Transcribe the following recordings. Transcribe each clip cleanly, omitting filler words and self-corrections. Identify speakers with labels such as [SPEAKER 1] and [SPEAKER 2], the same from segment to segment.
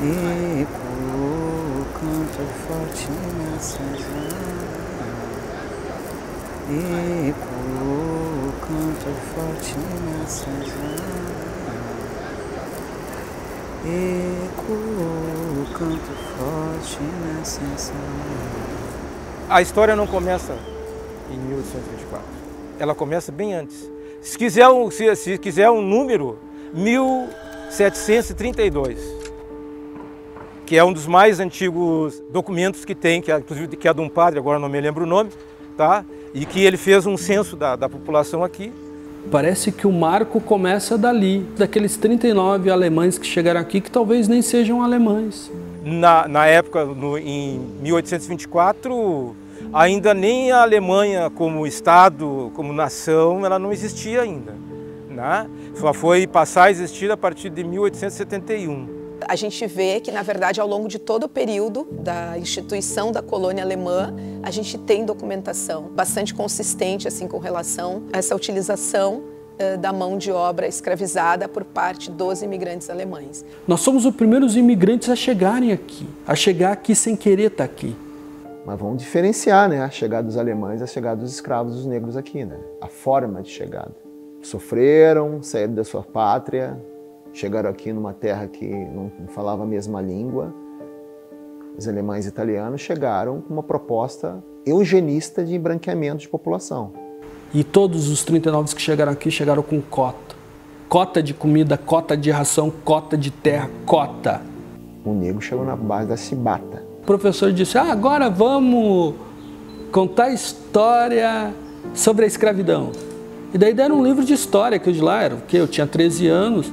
[SPEAKER 1] Eco, canto forte nessa Eco, canto forte nessa Eco, canto forte nessa.
[SPEAKER 2] A história não começa em 1824. Ela começa bem antes. Se quiser um número, 1732. Que é um dos mais antigos documentos que tem, inclusive que é de um padre, agora não me lembro o nome, tá? E que ele fez um censo da população aqui.
[SPEAKER 3] Parece que o marco começa dali, daqueles 39 alemães que chegaram aqui, que talvez nem sejam alemães.
[SPEAKER 2] Na época, em 1824, ainda nem a Alemanha como Estado, como nação, ela não existia ainda, né? Só foi passar a existir a partir de 1871.
[SPEAKER 4] A gente vê que, na verdade, ao longo de todo o período da instituição da colônia alemã, a gente tem documentação bastante consistente assim, com relação a essa utilização da mão de obra escravizada por parte dos imigrantes alemães.
[SPEAKER 3] Nós somos os primeiros imigrantes a chegarem aqui, a chegar aqui sem querer estar aqui.
[SPEAKER 5] Mas vamos diferenciar, né, a chegada dos alemães e a chegada dos escravos dos negros aqui, né? A forma de chegada. Sofreram, saíram da sua pátria, chegaram aqui numa terra que não falava a mesma língua. Os alemães e italianos chegaram com uma proposta eugenista de embranqueamento de população.
[SPEAKER 3] E todos os 39 que chegaram aqui chegaram com cota. Cota de comida, cota de ração, cota de terra, cota.
[SPEAKER 5] O negro chegou na base da cibata.
[SPEAKER 3] O professor disse, agora vamos contar história sobre a escravidão. E daí deram um livro de história, que eu de lá era o quê? Eu tinha 13 anos.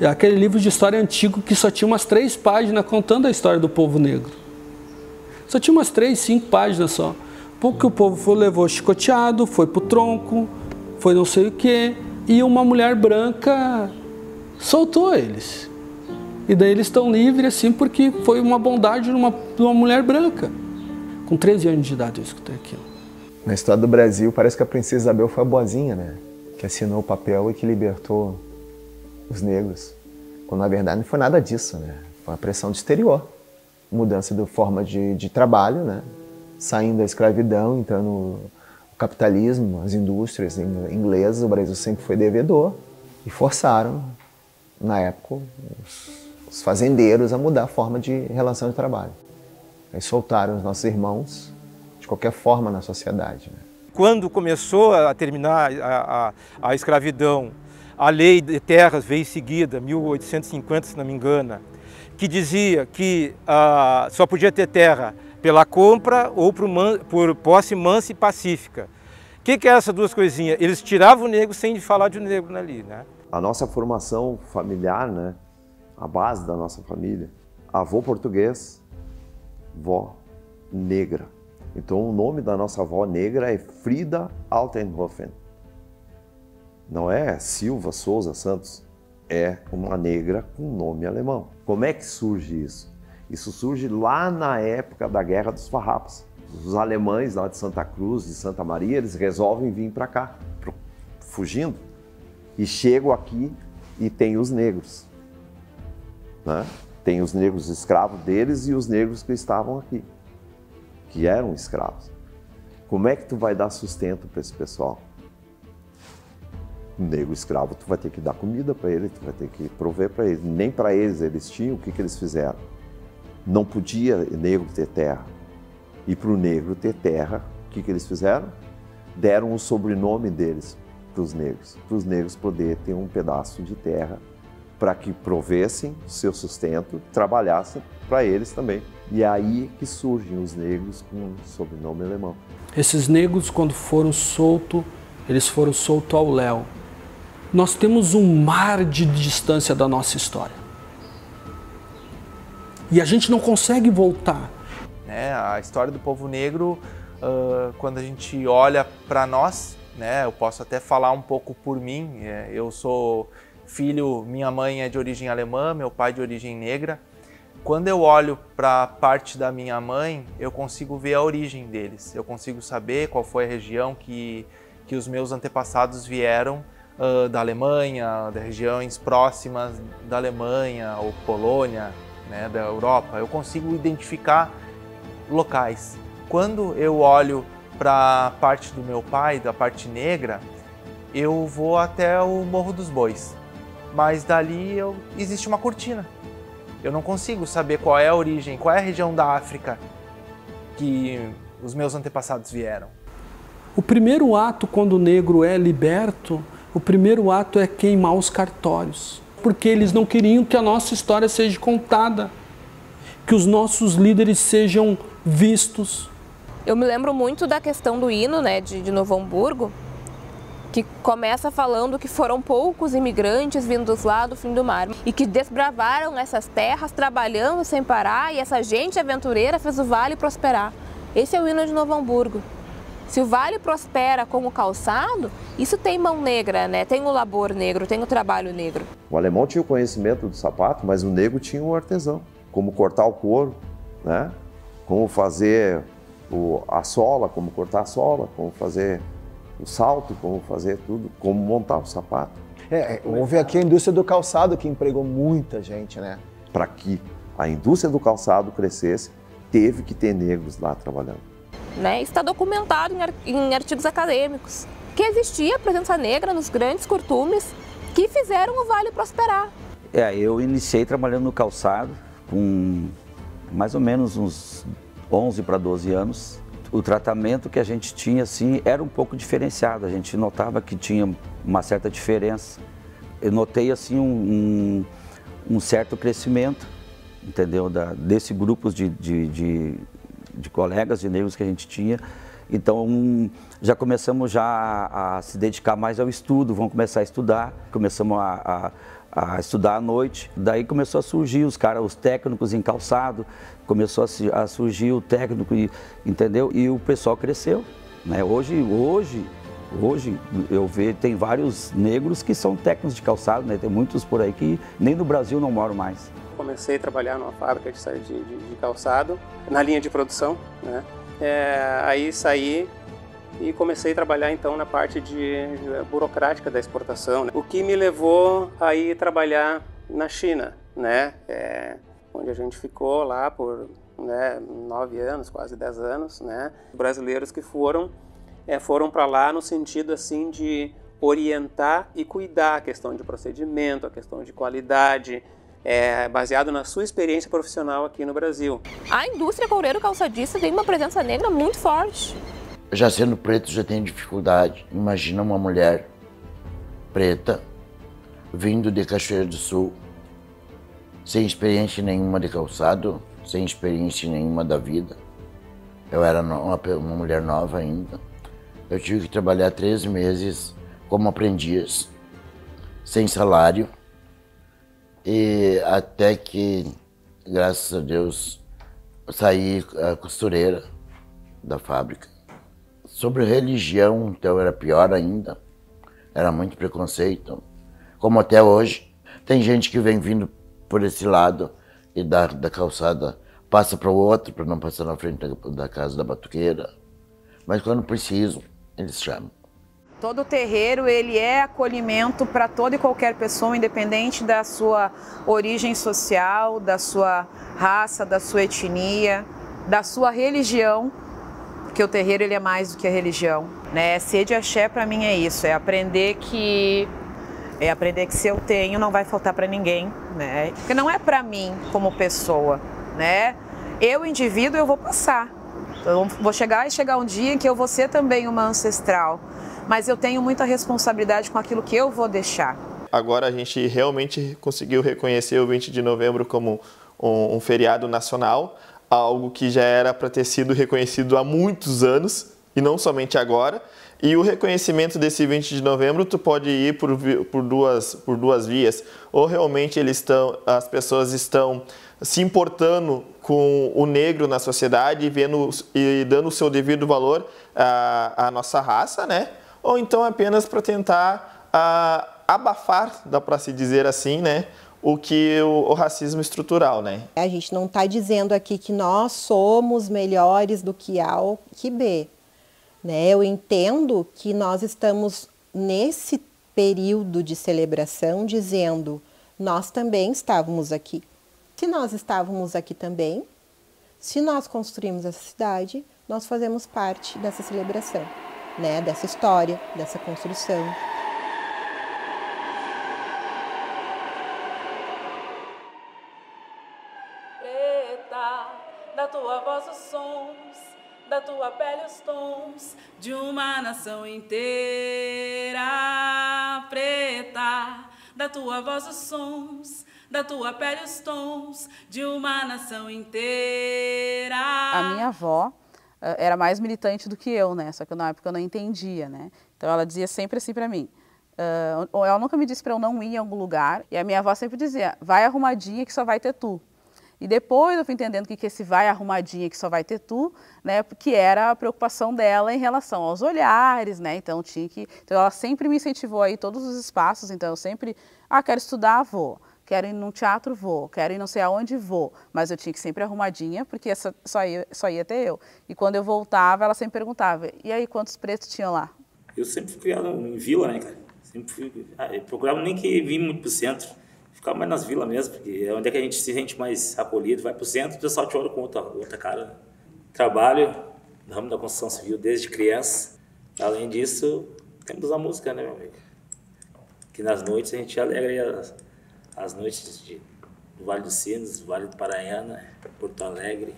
[SPEAKER 3] Aquele livro de história antigo que só tinha umas 3 páginas contando a história do povo negro. Só tinha umas 3, 5 páginas só. Porque o povo levou chicoteado, foi pro tronco, foi não sei o quê, e uma mulher branca soltou eles. E daí eles estão livres assim porque foi uma bondade de uma mulher branca. Com 13 anos de idade eu escutei aquilo.
[SPEAKER 5] Na história do Brasil parece que a princesa Isabel foi a boazinha, né? Que assinou o papel e que libertou os negros, quando na verdade não foi nada disso, né? Foi uma pressão de exterior, mudança de forma de trabalho, né? Saindo da escravidão, entrando no capitalismo, as indústrias inglesas, o Brasil sempre foi devedor, e forçaram, na época, os fazendeiros a mudar a forma de relação de trabalho. Aí soltaram os nossos irmãos de qualquer forma na sociedade, né?
[SPEAKER 2] Quando começou a terminar a escravidão, a lei de terras veio em seguida, 1850, se não me engano, que dizia que só podia ter terra pela compra ou por posse mansa e pacífica. O que é essas duas coisinhas? Eles tiravam o negro sem falar de negro ali, né?
[SPEAKER 6] A nossa formação familiar, né? A base da nossa família, avô português, vó negra. Então o nome da nossa avó negra é Frida Altenhofen. Não é Silva Souza Santos, é uma negra com nome alemão. Como é que surge isso? Isso surge lá na época da Guerra dos Farrapos. Os alemães lá de Santa Cruz, de Santa Maria, eles resolvem vir para cá, fugindo. E chegam aqui e tem os negros, né? Tem os negros escravos deles e os negros que estavam aqui, que eram escravos. Como é que tu vai dar sustento para esse pessoal? Negro escravo, tu vai ter que dar comida para ele, tu vai ter que prover para ele. Nem para eles tinham, o que eles fizeram? Não podia negro ter terra. E para o negro ter terra, o que eles fizeram? Deram o sobrenome deles para os negros poderem ter um pedaço de terra para que provessem o seu sustento, trabalhassem para eles também. E é aí que surgem os negros com o sobrenome alemão.
[SPEAKER 3] Esses negros, quando foram soltos, eles foram soltos ao léu. Nós temos um mar de distância da nossa história. E a gente não consegue voltar.
[SPEAKER 7] A história do povo negro, quando a gente olha para nós, né, eu posso até falar um pouco por mim. Eu sou filho, minha mãe é de origem alemã, meu pai de origem negra. Quando eu olho para a parte da minha mãe, eu consigo ver a origem deles. Eu consigo saber qual foi a região que os meus antepassados vieram da Alemanha, das regiões próximas da Alemanha ou Polônia, né, da Europa. Eu consigo identificar locais. Quando eu olho para a parte do meu pai, da parte negra, eu vou até o Morro dos Bois. Mas dali existe uma cortina. Eu não consigo saber qual é a origem, qual é a região da África que os meus antepassados vieram.
[SPEAKER 3] O primeiro ato, quando o negro é liberto, o primeiro ato é queimar os cartórios. Porque eles não queriam que a nossa história seja contada, que os nossos líderes sejam vistos.
[SPEAKER 8] Eu me lembro muito da questão do hino, né, de Novo Hamburgo, que começa falando que foram poucos imigrantes vindos lá do fim do mar e que desbravaram essas terras trabalhando sem parar, e essa gente aventureira fez o vale prosperar. Esse é o hino de Novo Hamburgo. Se o vale prospera com o calçado, isso tem mão negra, né? Tem o labor negro, tem o trabalho negro.
[SPEAKER 6] O alemão tinha o conhecimento do sapato, mas o negro tinha o artesão. Como cortar o couro, né? Como fazer a sola, como cortar a sola, como fazer o salto, como fazer tudo, como montar o sapato.
[SPEAKER 5] Houve aqui a indústria do calçado que empregou muita gente, né?
[SPEAKER 6] Para que a indústria do calçado crescesse, teve que ter negros lá trabalhando.
[SPEAKER 8] Né? Está documentado em artigos acadêmicos que existia a presença negra nos grandes curtumes que fizeram o vale prosperar.
[SPEAKER 9] Eu iniciei trabalhando no calçado com mais ou menos uns 11 para 12 anos. O tratamento que a gente tinha assim era um pouco diferenciado, a gente notava que tinha uma certa diferença. Eu notei assim um certo crescimento, entendeu, desse grupo de colegas de negros que a gente tinha. Então já começamos já a se dedicar mais ao estudo, vamos começar a estudar, começamos a estudar à noite. Daí começou a surgir os técnicos em calçado, começou a surgir o técnico, entendeu? E o pessoal cresceu, né? Hoje eu vejo, tem vários negros que são técnicos de calçado, né? Tem muitos por aí que nem no Brasil não moram mais.
[SPEAKER 10] Comecei a trabalhar numa fábrica de calçado, na linha de produção, né? Aí saí e comecei a trabalhar então na parte burocrática da exportação, né? O que me levou a ir trabalhar na China, né? Onde a gente ficou lá por 9 anos, quase 10 anos, né? Brasileiros que foram para lá no sentido assim de orientar e cuidar a questão de procedimento, a questão de qualidade, baseado na sua experiência profissional aqui no Brasil.
[SPEAKER 8] A indústria coureiro-calçadista tem uma presença negra muito forte.
[SPEAKER 11] Já sendo preto, já tem dificuldade. Imagina uma mulher preta vindo de Cachoeira do Sul, sem experiência nenhuma de calçado, sem experiência nenhuma da vida. Eu era uma mulher nova ainda. Eu tive que trabalhar 13 meses como aprendiz, sem salário. E até que, graças a Deus, saí costureira da fábrica. Sobre religião, então era pior ainda. Era muito preconceito. Como até hoje, tem gente que vem vindo por esse lado e da calçada passa para o outro, para não passar na frente da casa da batuqueira. Mas quando precisam, eles chamam.
[SPEAKER 12] Todo terreiro ele é acolhimento para toda e qualquer pessoa, independente da sua origem social, da sua raça, da sua etnia, da sua religião, porque o terreiro ele é mais do que a religião, né? Sede axé para mim é isso, é aprender que se eu tenho não vai faltar para ninguém, né? Porque não é para mim como pessoa, né? Eu indivíduo eu vou passar, eu vou chegar um dia em que eu vou ser também uma ancestral. Mas eu tenho muita responsabilidade com aquilo que eu vou deixar.
[SPEAKER 13] Agora a gente realmente conseguiu reconhecer o 20 de novembro como um feriado nacional, algo que já era para ter sido reconhecido há muitos anos, e não somente agora. E o reconhecimento desse 20 de novembro, tu pode ir por duas vias. Ou realmente as pessoas estão se importando com o negro na sociedade e dando o seu devido valor à nossa raça, né? Ou então apenas para tentar abafar, dá para se dizer assim, né, o que o racismo estrutural, né?
[SPEAKER 14] A gente não está dizendo aqui que nós somos melhores do que A ou que B, né? Eu entendo que nós estamos nesse período de celebração dizendo, nós também estávamos aqui. Se nós estávamos aqui também, se nós construímos essa cidade, nós fazemos parte dessa celebração, né? Dessa história, dessa construção.
[SPEAKER 15] Da tua voz os sons, da tua pele os tons de uma nação inteira. Preta, da tua voz os sons, da tua pele os tons de uma nação inteira.
[SPEAKER 12] A minha avó era mais militante do que eu, né? Só que na época eu não entendia, né? Então ela dizia sempre assim pra mim. Ela nunca me disse pra eu não ir em algum lugar. E a minha avó sempre dizia, vai arrumadinha que só vai ter tu. E depois eu fui entendendo que esse vai arrumadinha que só vai ter tu, né, porque era a preocupação dela em relação aos olhares, né, então ela sempre me incentivou a ir todos os espaços, então eu sempre, quero estudar, vou, quero ir num teatro, vou, quero ir não sei aonde, vou, mas eu tinha que ir sempre arrumadinha, porque só ia ter eu. E quando eu voltava, ela sempre perguntava, e aí, quantos pretos tinham lá?
[SPEAKER 16] Eu sempre fui criado em vila, né, cara, sempre fui, eu procurava nem que vir muito pro centro, ficava mais nas vilas mesmo, porque é onde é que a gente se sente mais acolhido, vai pro centro, o pessoal te olha com outra cara. Trabalho no ramo da construção civil desde criança. Além disso, temos a música, né, meu amigo? Que nas noites a gente alegra as noites do Vale dos Sinos, Vale do Paranhana, Porto Alegre.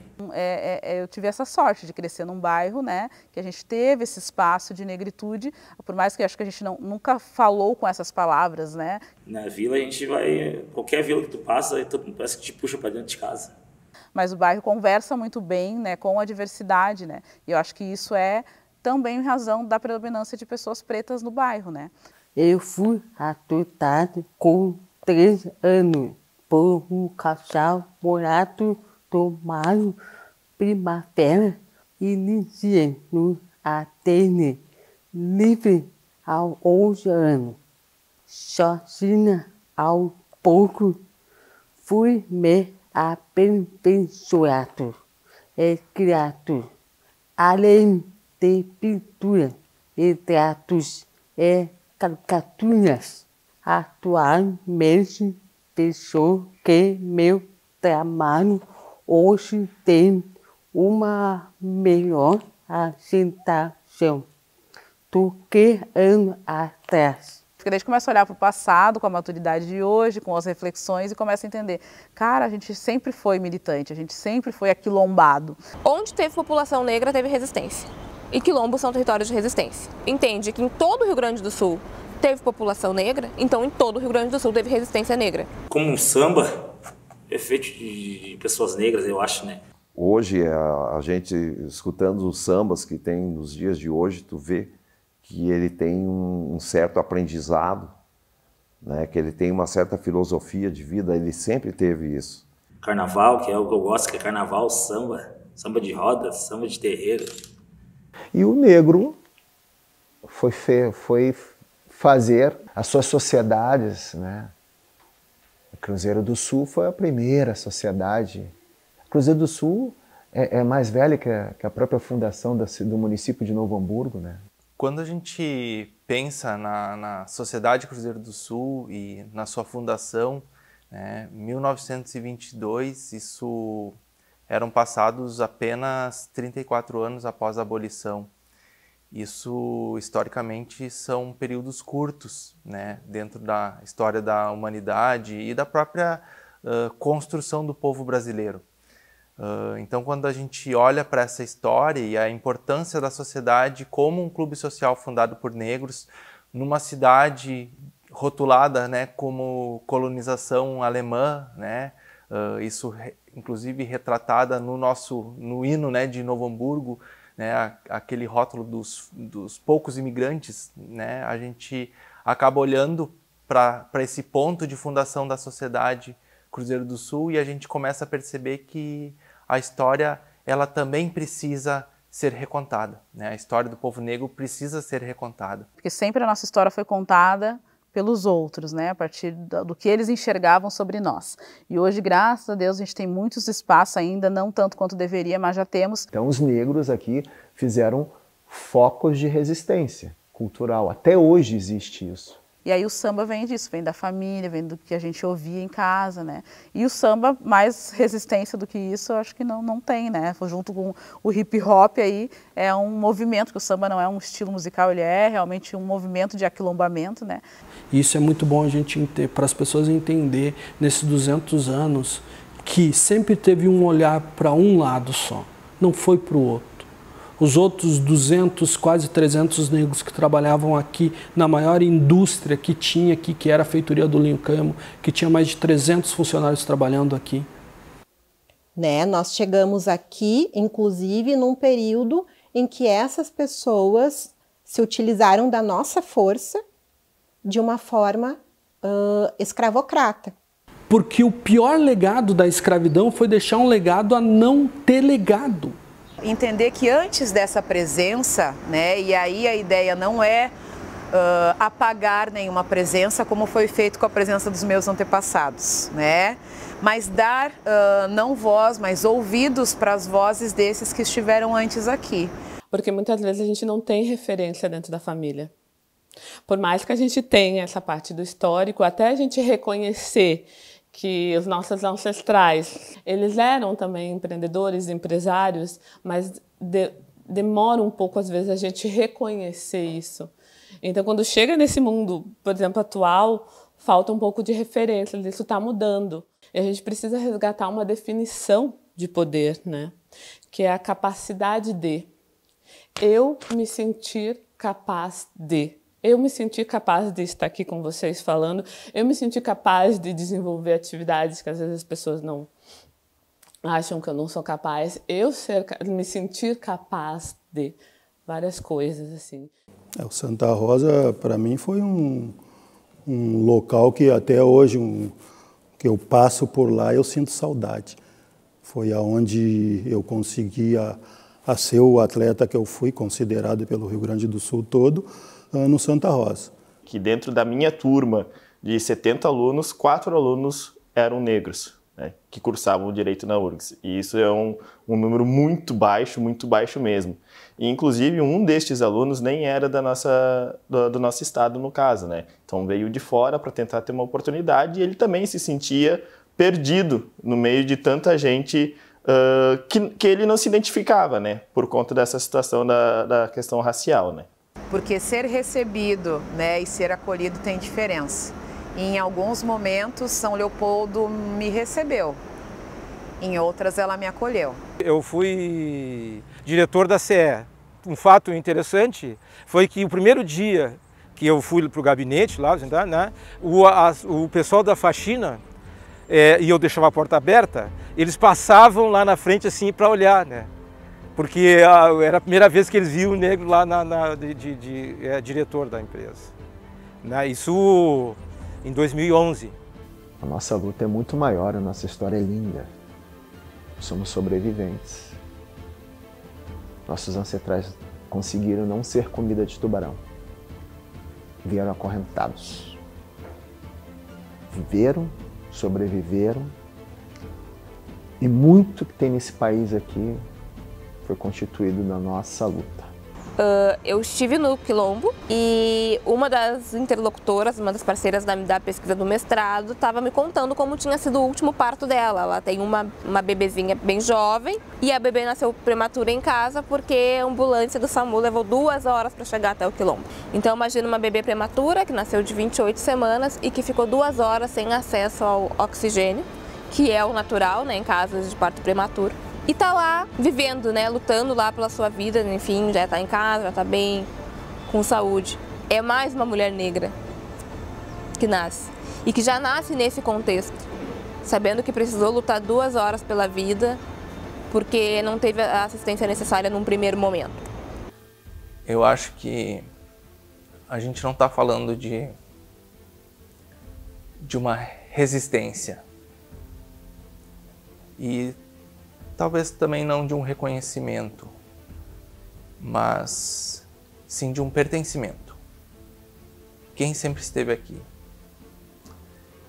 [SPEAKER 12] Eu tive essa sorte de crescer num bairro, né, que a gente teve esse espaço de negritude, por mais que eu acho que a gente nunca falou com essas palavras, né.
[SPEAKER 16] Na vila a gente vai, qualquer vila que tu passa, parece que te puxa para dentro de casa.
[SPEAKER 12] Mas o bairro conversa muito bem, né, com a diversidade, né, e eu acho que isso é também em razão da predominância de pessoas pretas no bairro, né.
[SPEAKER 17] Eu fui adotado com 3 anos. Por um casal morado tomado primavera, iniciando a ter livre aos 11 anos. Sozinha, ao pouco, fui me aperfeiçoado e criado, além de pintura, retratos e caricaturas. Atualmente, pessoa que meu trabalho hoje tem uma melhor aceitação do que anos atrás.
[SPEAKER 12] Porque daí a gente começa a olhar para o passado, com a maturidade de hoje, com as reflexões e começa a entender, cara, a gente sempre foi militante, a gente sempre foi aquilombado.
[SPEAKER 8] Onde teve população negra, teve resistência. E quilombos são territórios de resistência. Entende que em todo o Rio Grande do Sul teve população negra, então em todo o Rio Grande do Sul teve resistência negra.
[SPEAKER 16] Como um samba é feito de pessoas negras, eu acho, né?
[SPEAKER 6] Hoje, a gente, escutando os sambas que tem nos dias de hoje, tu vê que ele tem um certo aprendizado, né? Que ele tem uma certa filosofia de vida, ele sempre teve isso.
[SPEAKER 16] Carnaval, que é o que eu gosto, que é carnaval, samba de roda, samba de terreiro.
[SPEAKER 5] E o negro foi fazer as suas sociedades, né? O Cruzeiro do Sul foi a primeira sociedade. O Cruzeiro do Sul é mais velha que a própria fundação do município de Novo Hamburgo, né?
[SPEAKER 7] Quando a gente pensa na Sociedade Cruzeiro do Sul e na sua fundação, né, 1922, isso eram passados apenas 34 anos após a abolição. Isso, historicamente, são períodos curtos, né, dentro da história da humanidade e da própria construção do povo brasileiro. Então, quando a gente olha para essa história e a importância da sociedade como um clube social fundado por negros, numa cidade rotulada, né, como colonização alemã, né, isso inclusive retratada no hino, né, de Novo Hamburgo, né, aquele rótulo dos poucos imigrantes, né, a gente acaba olhando para esse ponto de fundação da sociedade Cruzeiro do Sul e a gente começa a perceber que a história ela também precisa ser recontada, né? A história do povo negro precisa ser recontada.
[SPEAKER 12] Porque sempre a nossa história foi contada
[SPEAKER 18] pelos outros, né? A partir do que eles enxergavam sobre nós. E hoje, graças a Deus, a gente tem muitos espaços ainda, não tanto quanto deveria, mas já temos.
[SPEAKER 5] Então os negros aqui fizeram focos de resistência cultural. Até hoje existe isso.
[SPEAKER 18] E aí o samba vem disso, vem da família, vem do que a gente ouvia em casa, né? E o samba, mais resistência do que isso, eu acho que não tem, né? Junto com o hip hop aí, é um movimento, que o samba não é um estilo musical, ele é realmente um movimento de aquilombamento, né?
[SPEAKER 3] Isso é muito bom a gente para as pessoas entender nesses 200 anos que sempre teve um olhar para um lado só, não foi para o outro. Os outros 200, quase 300 negros que trabalhavam aqui na maior indústria que tinha aqui, que era a feitoria do Linho Camo, que tinha mais de 300 funcionários trabalhando aqui.
[SPEAKER 14] Né? Nós chegamos aqui, inclusive, num período em que essas pessoas se utilizaram da nossa força de uma forma escravocrata.
[SPEAKER 3] Porque o pior legado da escravidão foi deixar um legado a não ter legado.
[SPEAKER 12] Entender que antes dessa presença, né, e aí a ideia não é apagar nenhuma presença, como foi feito com a presença dos meus antepassados, né, mas dar não voz, mas ouvidos para as vozes desses que estiveram antes aqui.
[SPEAKER 19] Porque muitas vezes a gente não tem referência dentro da família. Por mais que a gente tenha essa parte do histórico, até a gente reconhecer que os nossos ancestrais, eles eram também empreendedores, empresários, mas demora um pouco, às vezes, a gente reconhecer isso. Então, quando chega nesse mundo, por exemplo, atual, falta um pouco de referência, isso está mudando. E a gente precisa resgatar uma definição de poder, né? Que é a capacidade de. Eu me sentir capaz de. Eu me senti capaz de estar aqui com vocês falando, eu me senti capaz de desenvolver atividades que às vezes as pessoas não acham que eu não sou capaz. Me sentir capaz de várias coisas, assim.
[SPEAKER 20] O Santa Rosa, para mim, foi um local que até hoje, que eu passo por lá, eu sinto saudade. Foi aonde eu consegui a ser o atleta que eu fui, considerado pelo Rio Grande do Sul todo, no Santa Rosa.
[SPEAKER 13] Que dentro da minha turma de 70 alunos, 4 alunos eram negros, né, que cursavam o direito na URGS. E isso é um número muito baixo mesmo. E, inclusive, um destes alunos nem era do nosso estado, no caso, né? Então veio de fora para tentar ter uma oportunidade e ele também se sentia perdido no meio de tanta gente que ele não se identificava, né? Por conta dessa situação da questão racial, né?
[SPEAKER 12] Porque ser recebido, né, e ser acolhido tem diferença. E em alguns momentos, São Leopoldo me recebeu. Em outras, ela me acolheu.
[SPEAKER 2] Eu fui diretor da CE. Um fato interessante foi que o primeiro dia que eu fui para o gabinete, lá, né, o pessoal da faxina, e eu deixava a porta aberta, eles passavam lá na frente assim para olhar, né? Porque era a primeira vez que eles viam o negro lá de diretor da empresa. Né? Isso em 2011.
[SPEAKER 5] A nossa luta é muito maior, a nossa história é linda. Somos sobreviventes. Nossos ancestrais conseguiram não ser comida de tubarão. Vieram acorrentados. Viveram, sobreviveram. E muito que tem nesse país aqui foi constituído na nossa luta.
[SPEAKER 8] Eu estive no Quilombo e uma das interlocutoras, uma das parceiras da pesquisa do mestrado, estava me contando como tinha sido o último parto dela. Ela tem uma bebezinha bem jovem e a bebê nasceu prematura em casa porque a ambulância do SAMU levou 2 horas para chegar até o Quilombo. Então imagina uma bebê prematura que nasceu de 28 semanas e que ficou 2 horas sem acesso ao oxigênio, que é o natural, né, em casos de parto prematuro. E tá lá, vivendo, né, lutando lá pela sua vida, enfim, já tá em casa, já tá bem, com saúde. É mais uma mulher negra que nasce. E que já nasce nesse contexto, sabendo que precisou lutar 2 horas pela vida, porque não teve a assistência necessária num primeiro momento.
[SPEAKER 7] Eu acho que a gente não tá falando de uma resistência. E talvez também não de um reconhecimento, mas sim de um pertencimento. quem sempre esteve aqui,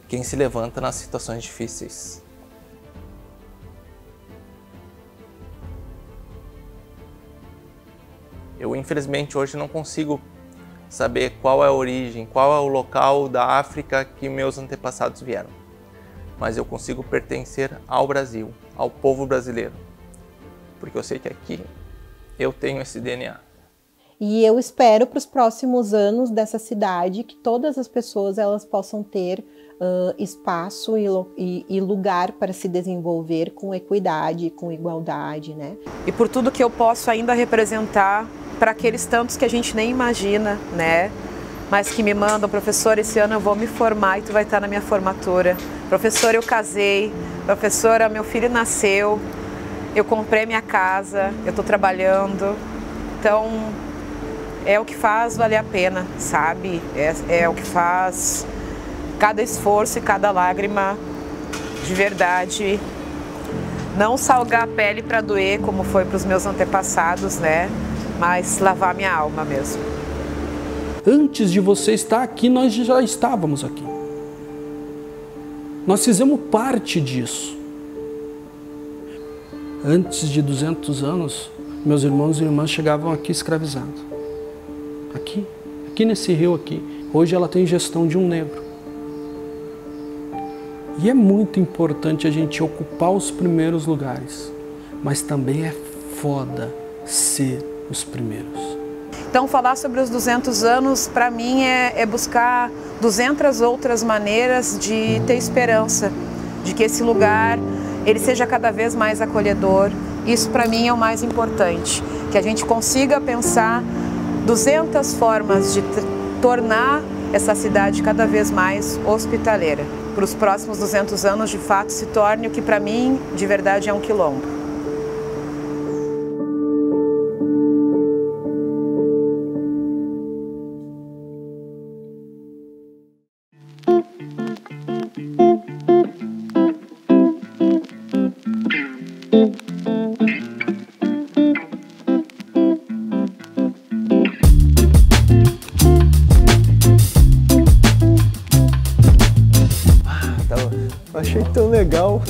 [SPEAKER 7] quem se levanta nas situações difíceis. Eu, infelizmente, hoje não consigo saber qual é a origem, qual é o local da África que meus antepassados vieram. Mas eu consigo pertencer ao Brasil, ao povo brasileiro, porque eu sei que aqui eu tenho esse DNA.
[SPEAKER 14] E eu espero para os próximos anos dessa cidade que todas as pessoas elas possam ter espaço e lugar para se desenvolver com equidade, com igualdade, né?
[SPEAKER 12] E por tudo que eu posso ainda representar para aqueles tantos que a gente nem imagina, né? Mas que me mandam, professor, esse ano eu vou me formar e tu vai estar na minha formatura. Professor, eu casei. Professora, meu filho nasceu. Eu comprei minha casa, eu estou trabalhando. Então, é o que faz valer a pena, sabe? É o que faz cada esforço e cada lágrima de verdade não salgar a pele para doer, como foi para os meus antepassados, né? Mas lavar minha alma mesmo.
[SPEAKER 3] Antes de você estar aqui, nós já estávamos aqui. Nós fizemos parte disso. Antes de 200 anos, meus irmãos e irmãs chegavam aqui escravizados. Aqui nesse rio aqui. Hoje ela tem gestão de um negro. E é muito importante a gente ocupar os primeiros lugares. Mas também é foda ser os primeiros.
[SPEAKER 12] Então, falar sobre os 200 anos, para mim, é buscar 200 outras maneiras de ter esperança, de que esse lugar ele seja cada vez mais acolhedor. Isso, para mim, é o mais importante, que a gente consiga pensar 200 formas de tornar essa cidade cada vez mais hospitaleira. Para os próximos 200 anos, de fato, se torne o que, para mim, de verdade, é um quilombo.
[SPEAKER 5] Achei tão legal.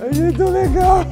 [SPEAKER 5] Achei tão legal.